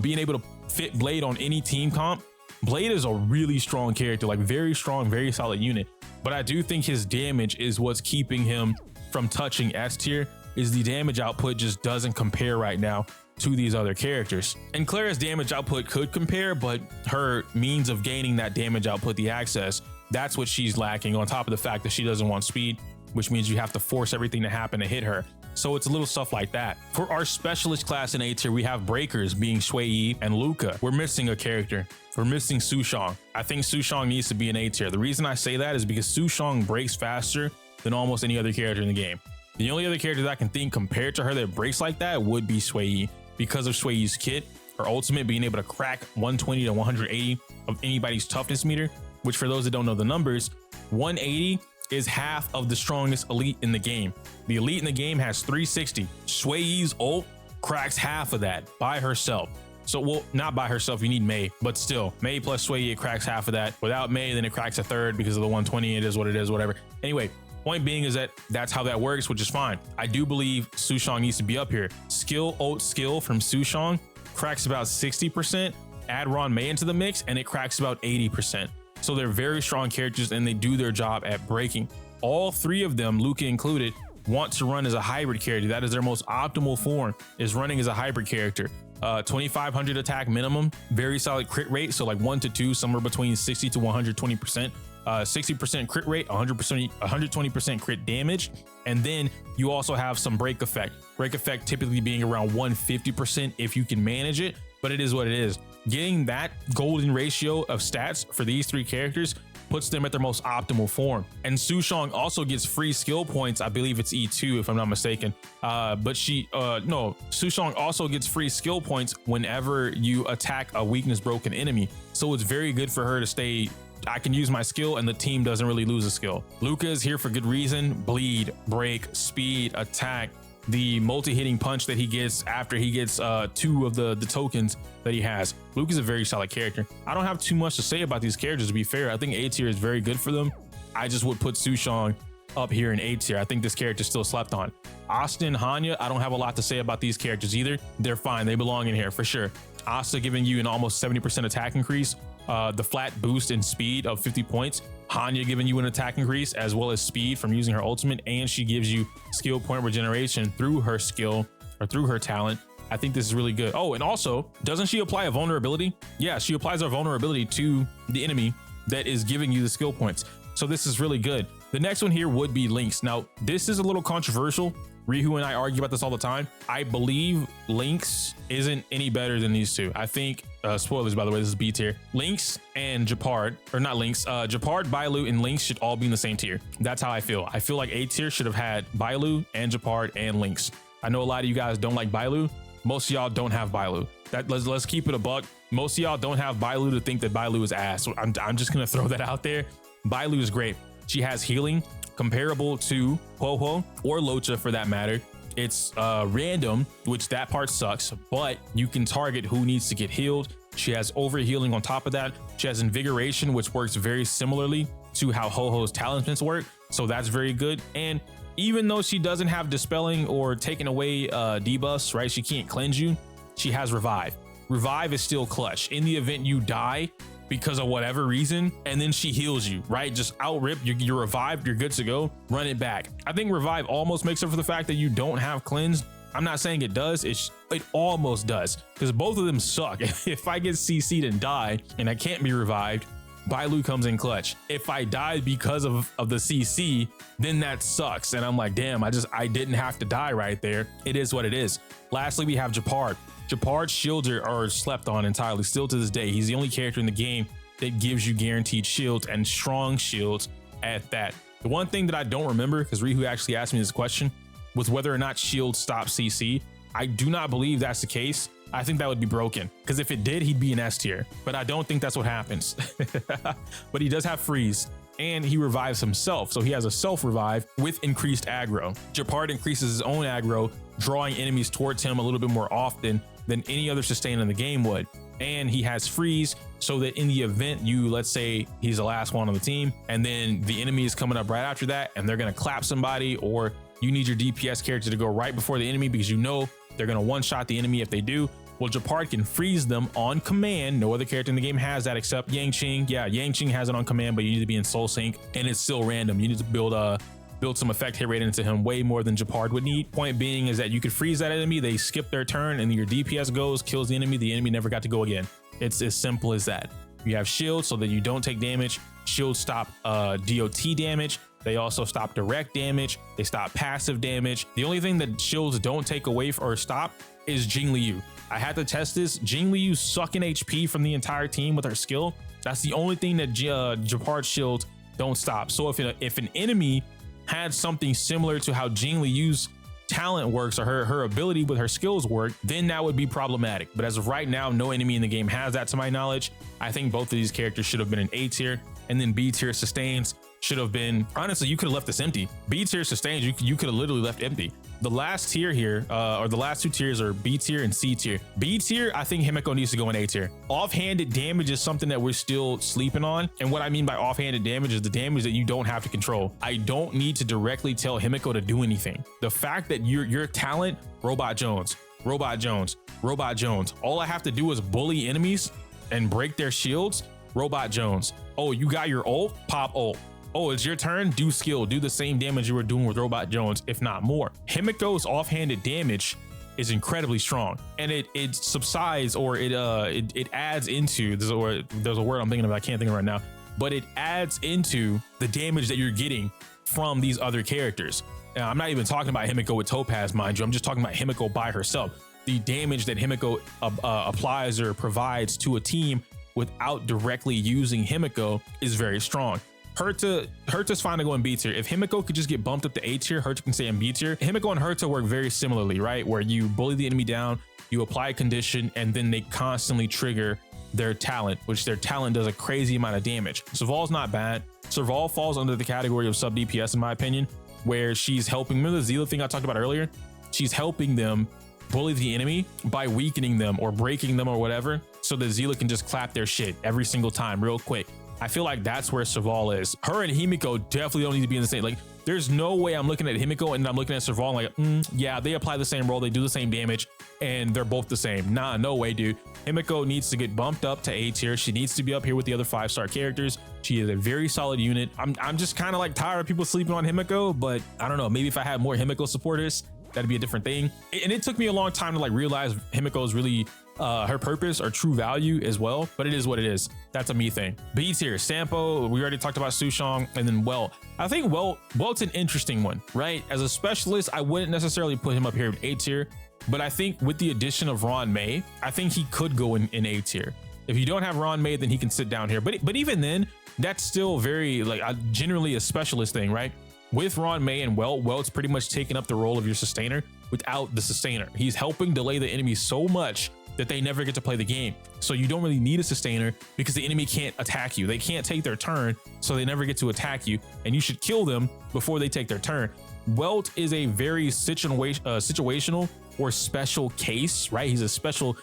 being able to fit Blade on any team comp, Blade is a really strong character, like very strong, very solid unit. But I do think his damage is what's keeping him from touching S tier, is the damage output just doesn't compare right now to these other characters. And Clara's damage output could compare, but her means of gaining that damage output, the access, that's what she's lacking, on top of the fact that she doesn't want speed, which means you have to force everything to happen to hit her. So it's a little stuff like that. For our specialist class in A tier, we have breakers being Shui Yi and Luca. We're missing a character. We're missing Su Shang. I think Su Shang needs to be an A tier. The reason I say that is because Su Shang breaks faster than almost any other character in the game. The only other character that I can think compared to her that breaks like that would be Shui Yi, because of Shui Yi's kit, her ultimate being able to crack 120 to 180 of anybody's toughness meter, which for those that don't know the numbers, 180 is half of the strongest elite in the game. The elite in the game has 360. Shui Yi's ult cracks half of that by herself. So, well, not by herself, you need Mei, but still, Mei plus Shui Yi, it cracks half of that. Without Mei, then it cracks a third because of the 120. It is what it is, whatever. Anyway, point being is that that's how that works, which is fine. I do believe Su Shang needs to be up here. Ult skill from Su Shang cracks about 60%. Add Ruan Mei into the mix and it cracks about 80%. So they're very strong characters and they do their job at breaking. All 3 of them, Luca included, want to run as a hybrid character. That is their most optimal form, is running as a hybrid character. 2500 attack minimum, very solid crit rate. So like 1 to 2, somewhere between 60 to 120%. 60% crit rate, 120% crit damage. And then you also have some break effect. Break effect typically being around 150% if you can manage it, but it is what it is. Getting that golden ratio of stats for these 3 characters puts them at their most optimal form. And Su Shang also gets free skill points. I believe it's E2 if I'm not mistaken. Su Shang also gets free skill points whenever you attack a weakness broken enemy. So it's very good for her to stay I can use my skill and the team doesn't really lose a skill. Luca is here for good reason. Bleed, break, speed, attack, the multi-hitting punch that he gets after he gets 2 of the tokens that he has. Luke is a very solid character. I don't have too much to say about these characters, to be fair. I think A tier is very good for them. I just would put Sushong up here in A tier. I think this character is still slept on. Austin, Hanya, I don't have a lot to say about these characters either. They're fine. They belong in here for sure. Asta giving you an almost 70% attack increase, the flat boost in speed of 50 points. Hanya giving you an attack increase as well as speed from using her ultimate, and she gives you skill point regeneration through her skill or through her talent. I think this is really good. Oh, and also, doesn't she apply a vulnerability? Yeah, she applies a vulnerability to the enemy that is giving you the skill points. So this is really good. The next one here would be Lynx. Now, this is a little controversial. Rihu and I argue about this all the time. I believe Lynx isn't any better than these two. I think, spoilers by the way, this is B tier. Lynx and Gepard, or not Lynx, Gepard, Bailu, and Lynx should all be in the same tier. That's how I feel. I feel like A tier should have had Bailu and Gepard and Lynx. I know a lot of you guys don't like Bailu. Most of y'all don't have Bailu. Let's keep it a buck. Most of y'all don't have Bailu to think that Bailu is ass. So I'm just gonna throw that out there. Bailu is great. She has healing comparable to Ho-Ho or Locha for that matter. It's random, which that part sucks, but you can target who needs to get healed. She has overhealing on top of that. She has invigoration, which works very similarly to how Ho-Ho's talismans work. So that's very good. And even though she doesn't have dispelling or taking away debuffs, right? She can't cleanse you. She has revive. Revive is still clutch. In the event you die because of whatever reason, and then she heals you, right? Just out rip, you're revived, you're good to go, run it back. I think revive almost makes up for the fact that you don't have cleansed. I'm not saying it does, it almost does, because both of them suck. If I get CC'd and die and I can't be revived, Bailu comes in clutch. If I die because of the CC, then that sucks. And I'm like, damn, I didn't have to die right there. It is what it is. Lastly, we have Gepard. Gepard's shields are slept on entirely still to this day. He's the only character in the game that gives you guaranteed shields and strong shields at that. The one thing that I don't remember, because Rihu actually asked me this question, was whether or not shield stops CC. I do not believe that's the case. I think that would be broken, because if it did, he'd be an S tier, but I don't think that's what happens. But he does have freeze, and he revives himself. So he has a self revive with increased aggro. Gepard increases his own aggro, drawing enemies towards him a little bit more often than any other sustain in the game would. And he has freeze, so that in the event let's say he's the last one on the team, and then the enemy is coming up right after that, and they're gonna clap somebody, or you need your DPS character to go right before the enemy because you know they're gonna one-shot the enemy if they do. Well, Gepard can freeze them on command. No other character in the game has that except Yangqing. Yeah, Yangqing has it on command, but you need to be in Soul Sync, and it's still random. You need to build some effect hit rate into him way more than Gepard would need. Point being is that you could freeze that enemy, they skip their turn, and your DPS goes, kills the enemy never got to go again. It's as simple as that. You have shields so that you don't take damage. Shields stop DOT damage. They also stop direct damage. They stop passive damage. The only thing that shields don't take away or stop is Jingliu. I had to test this. Jingliu sucking HP from the entire team with her skill. That's the only thing that Gepard's shields don't stop. So if an enemy had something similar to how Jingliu's talent works, or her ability with her skills work, then that would be problematic. But as of right now, no enemy in the game has that to my knowledge. I think both of these characters should have been an A tier, and then B tier sustains should have been, honestly, you could have left this empty. B tier sustains, you could have literally left empty. The last tier here, or the last two tiers are B tier and C tier. B tier, I think Himeko needs to go in A tier. Offhanded damage is something that we're still sleeping on. And what I mean by offhanded damage is the damage that you don't have to control. I don't need to directly tell Himeko to do anything. The fact that your talent, Robot Jones, Robot Jones, Robot Jones, all I have to do is bully enemies and break their shields, Robot Jones. Oh, you got your ult? Pop ult. Oh, it's your turn, do skill, do the same damage you were doing with Robot Jones, if not more. Himeko's offhanded damage is incredibly strong, and it subsides, or it adds into, there's a word I'm thinking of, I can't think of right now, but it adds into the damage that you're getting from these other characters. And I'm not even talking about Himeko with Topaz, mind you, I'm just talking about Himeko by herself. The damage that Himeko applies or provides to a team without directly using Himeko is very strong. Herta's fine to go in B tier. If Himeko could just get bumped up to A tier, Herta can stay in B tier. Himeko and Herta work very similarly, right? Where you bully the enemy down, you apply a condition, and then they constantly trigger their talent, which their talent does a crazy amount of damage. Serval's not bad. Serval falls under the category of sub DPS in my opinion, where she's helping. Remember the Zila thing I talked about earlier? She's helping them bully the enemy by weakening them or breaking them or whatever, so that Zila can just clap their shit every single time real quick. I feel like that's where Serval is. Her and Himeko definitely don't need to be in the same. Like, there's no way I'm looking at Himeko and I'm looking at Serval like, yeah, they apply the same role, they do the same damage, and they're both the same. Nah, no way, dude. Himeko needs to get bumped up to A tier. She needs to be up here with the other 5-star characters. She is a very solid unit. I'm just kind of like tired of people sleeping on Himeko, but I don't know, maybe if I had more Himeko supporters, that'd be a different thing. And it took me a long time to like realize Himeko is really her purpose or true value as well, but it is what it is. That's a me thing. B tier, Sampo, we already talked about Sushong, and then Welt. I think Welt's an interesting one, right? As a specialist, I wouldn't necessarily put him up here in A tier, but I think with the addition of Ruan Mei, I think he could go in A tier. If you don't have Ruan Mei, then he can sit down here. But even then, that's still very like generally a specialist thing, right? With Ruan Mei and Welt's pretty much taking up the role of your sustainer without the sustainer. He's helping delay the enemy so much that they never get to play the game. So you don't really need a sustainer because the enemy can't attack you. They can't take their turn, so they never get to attack you, and you should kill them before they take their turn. Welt is a very situational or special case, right? He's a special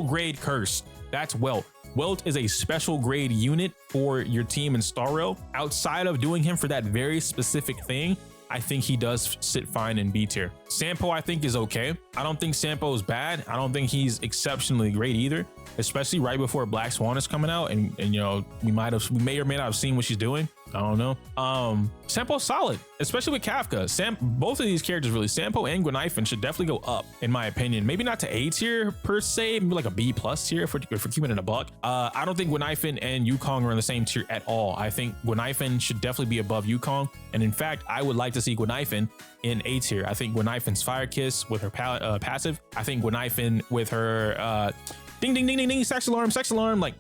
grade curse. That's Welt. Welt is a special grade unit for your team in Star Rail. Outside of doing him for that very specific thing, I think he does sit fine in B tier. Sampo I think is okay. I don't think Sampo is bad. I don't think he's exceptionally great either, especially right before Black Swan is coming out, and you know, we may or may not have seen what she's doing. I don't know. Sampo's solid, especially with Kafka. Both of these characters really, Sampo and Gwenaifen, should definitely go up in my opinion. Maybe not to A tier per se, maybe like a B+ tier if we're keeping it a buck. I don't think Gwenaifen and Yukong are in the same tier at all. I think Gwenaifen should definitely be above Yukong, and in fact, I would like to see Gwenaifen in A tier. I think Gwenaifen's Fire Kiss with her passive. I think Gwenaifen with her ding ding ding ding ding sex alarm, like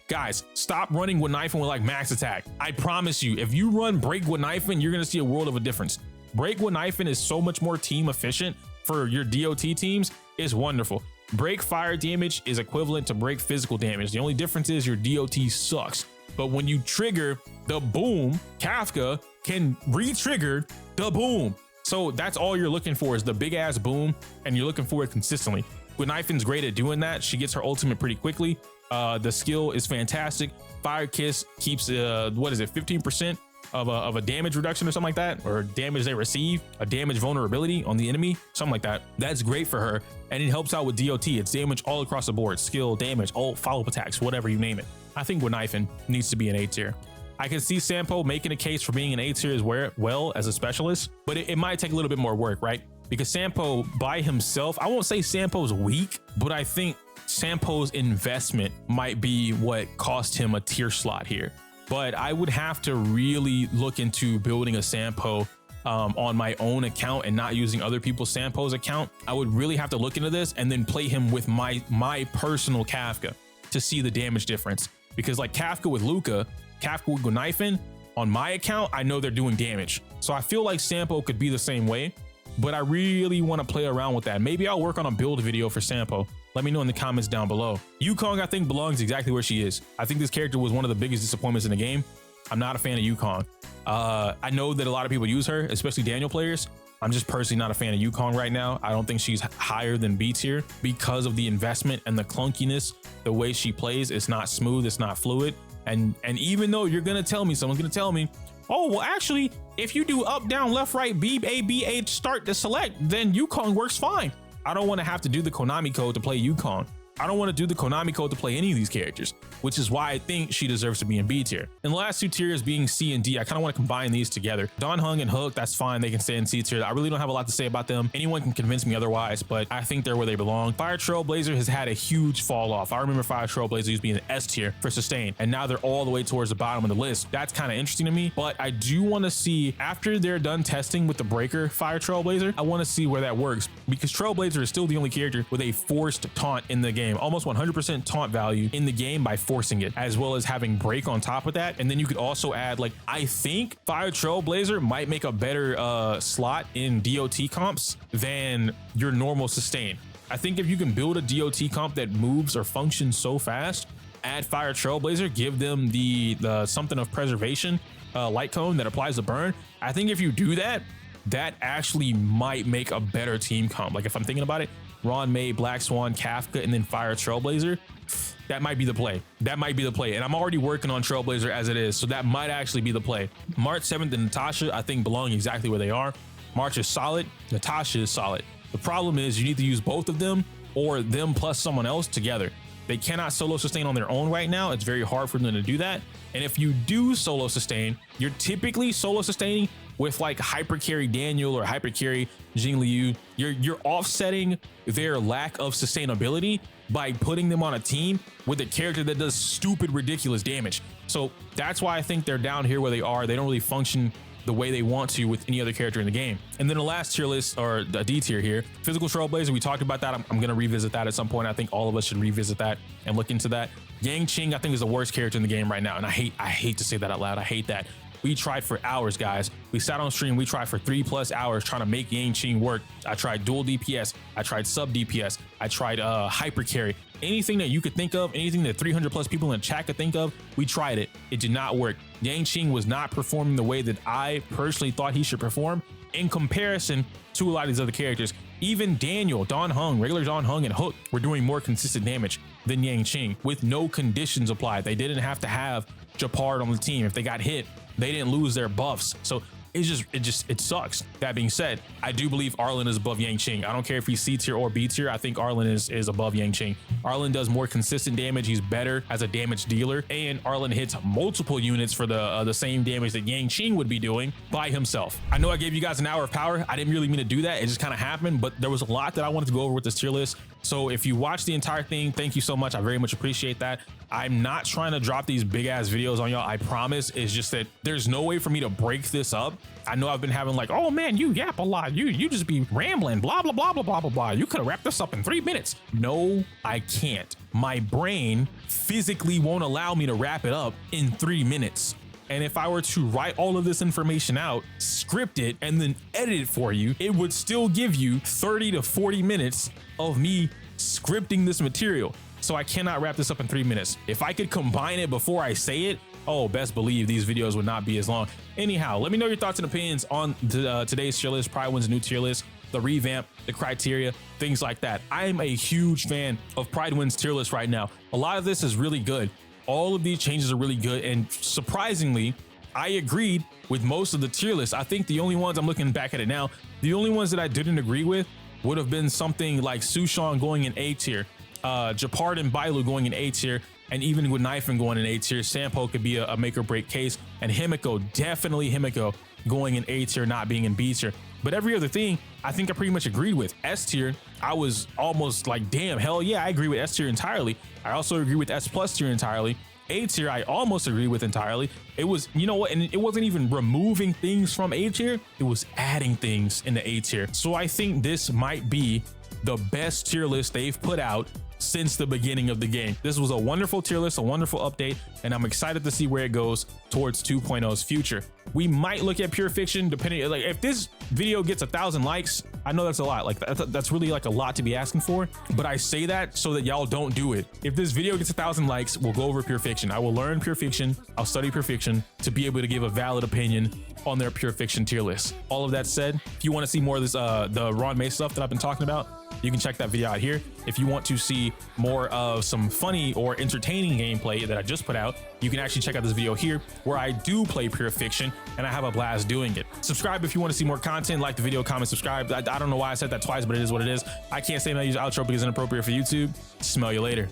guys, stop running Gwenaifen with like max attack. I promise you, if you run Break Gwenaifen, you're gonna see a world of a difference. Break Gwenaifen is so much more team efficient for your DOT teams. It's wonderful. Break fire damage is equivalent to break physical damage. The only difference is your DOT sucks. But when you trigger the boom, Kafka can re-trigger the boom. So that's all you're looking for is the big ass boom, and you're looking for it consistently. Gwenaifen's great at doing that. She gets her ultimate pretty quickly. The skill is fantastic. Fire Kiss keeps 15% of a damage reduction or something like that, or damage they receive, a damage vulnerability on the enemy, something like that. That's great for her, and it helps out with DOT. It's damage all across the board, skill, damage, all follow-up attacks, whatever you name it. I think Gwenaifen needs to be an A tier. I can see Sampo making a case for being an A tier as well as a specialist, but it might take a little bit more work, right? Because Sampo by himself, I won't say Sampo's weak, but I think Sampo's investment might be what cost him a tier slot here. But I would have to really look into building a Sampo on my own account and not using other people's Sampo's account. I would really have to look into this and then play him with my personal Kafka to see the damage difference. Because like Kafka with Luca, Kafka with Gwenaifen, on my account, I know they're doing damage. So I feel like Sampo could be the same way, but I really want to play around with that. Maybe I'll work on a build video for Sampo. Let me know in the comments down below. Yukong, I think, belongs exactly where she is. I think this character was one of the biggest disappointments in the game. I'm not a fan of Yukong. I know that a lot of people use her, especially Daniel players. I'm just personally not a fan of Yukong right now. I don't think she's higher than B tier because of the investment and the clunkiness. The way she plays, it's not smooth, it's not fluid. And even though you're gonna tell me, someone's gonna tell me, oh, well, actually, if you do up, down, left, right, B, A, B, H, start to select, then Yukong works fine. I don't want to have to do the Konami code to play Yukong. I don't want to do the Konami code to play any of these characters, which is why I think she deserves to be in B tier. And the last two tiers being C and D, I kind of want to combine these together. Don Hung and Hook, that's fine. They can stay in C tier. I really don't have a lot to say about them. Anyone can convince me otherwise, but I think they're where they belong. Fire Trailblazer has had a huge fall off. I remember Fire Trailblazer used to be in the S tier for sustain, and now they're all the way towards the bottom of the list. That's kind of interesting to me, but I do want to see, after they're done testing with the Breaker Fire Trailblazer, I want to see where that works, because Trailblazer is still the only character with a forced taunt in the game. Almost 100% taunt value in the game by forcing it, as well as having break on top of that. And then you could also add, like, I think Fire Trailblazer might make a better slot in DOT comps than your normal sustain. I think if you can build a DOT comp that moves or functions so fast, add Fire Trailblazer, give them the something of preservation, light cone that applies to burn. I think if you do that, that actually might make a better team comp. Like if I'm thinking about it, Ruan Mei, Black Swan, Kafka, and then Fire Trailblazer, that might be the play. That might be the play. And I'm already working on Trailblazer as it is, so that might actually be the play. March 7th and Natasha, I think, belong exactly where they are. March is solid, Natasha is solid. The problem is you need to use both of them or them plus someone else together. They cannot solo sustain on their own right now. It's very hard for them to do that. And if you do solo sustain, you're typically solo sustaining with like hyper carry Daniel or hyper carry Jingliu. You're offsetting their lack of sustainability by putting them on a team with a character that does stupid, ridiculous damage. So that's why I think they're down here where they are. They don't really function the way they want to with any other character in the game. And then the last tier list, or the D tier here, Physical Trailblazer, we talked about that. I'm gonna revisit that at some point. I think all of us should revisit that and look into that. Yang Qing, I think, is the worst character in the game right now. And I hate to say that out loud. I hate that. We tried for hours, guys. We sat on stream, we tried for 3+ hours trying to make Yang Qing work. I tried dual DPS, I tried sub DPS, I tried hyper carry. Anything that you could think of, anything that 300+ people in the chat could think of, we tried it. It did not work. Yang Qing was not performing the way that I personally thought he should perform in comparison to a lot of these other characters. Even Daniel, Don Hung, regular Don Hung, and Hook were doing more consistent damage than Yang Qing with no conditions applied. They didn't have to have Japard on the team. If they got hit, they didn't lose their buffs. So it sucks. That being said, I do believe Arlen is above Yang Qing. I don't care if he's C tier or B tier. I think Arlen is above Yang Qing. Arlen does more consistent damage. He's better as a damage dealer, and Arlen hits multiple units for the same damage that Yang Qing would be doing by himself. I know I gave you guys an hour of power. I didn't really mean to do that. It just kind of happened, but there was a lot that I wanted to go over with this tier list. So if you watched the entire thing, thank you so much. I very much appreciate that. I'm not trying to drop these big ass videos on y'all, I promise. It's just that there's no way for me to break this up. I know I've been having like, oh man, you yap a lot. You just be rambling, blah, blah, blah, blah, blah, blah, blah. You could have wrapped this up in 3 minutes. No, I can't. My brain physically won't allow me to wrap it up in 3 minutes. And if I were to write all of this information out, script it, and then edit it for you, it would still give you 30 to 40 minutes of me scripting this material. So I cannot wrap this up in 3 minutes. If I could combine it before I say it, oh, best believe these videos would not be as long. Anyhow, let me know your thoughts and opinions on today's tier list, Prydwen's new tier list, the revamp, the criteria, things like that. I am a huge fan of Prydwen's tier list right now. A lot of this is really good. All of these changes are really good, and surprisingly, I agreed with most of the tier lists. I think the only ones, I'm looking back at it now, the only ones that I didn't agree with would have been something like Sushan going in A tier, Japard and Bailu going in A tier, and even with Knifin going in A tier. Sampo could be a make or break case, and Himeko, definitely Himeko going in A tier, not being in B tier. But every other thing, I think I pretty much agreed with. S tier, I was almost like, damn, hell yeah, I agree with S tier entirely. I also agree with S plus tier entirely. A tier, I almost agree with entirely. It was, you know what, and it wasn't even removing things from A tier, it was adding things in the A tier. So I think this might be the best tier list they've put out since the beginning of the game. This was a wonderful tier list, a wonderful update, and I'm excited to see where it goes towards 2.0's future. We might look at Pure Fiction, depending, like if this video gets 1,000 likes, I know that's a lot, like that's really like a lot to be asking for, but I say that so that y'all don't do it. If this video gets 1,000 likes, we'll go over Pure Fiction. I will learn Pure Fiction, I'll study Pure Fiction to be able to give a valid opinion on their Pure Fiction tier list. All of that said, if you want to see more of this, the Ruan Mei stuff that I've been talking about, you can check that video out here. If you want to see more of some funny or entertaining gameplay that I just put out, you can actually check out this video here where I do play Pure Fiction and I have a blast doing it. Subscribe if you want to see more content, like the video, comment, subscribe. I don't know why I said that twice, but it is what it is. I can't say my use outro because it's inappropriate for YouTube. Smell you later.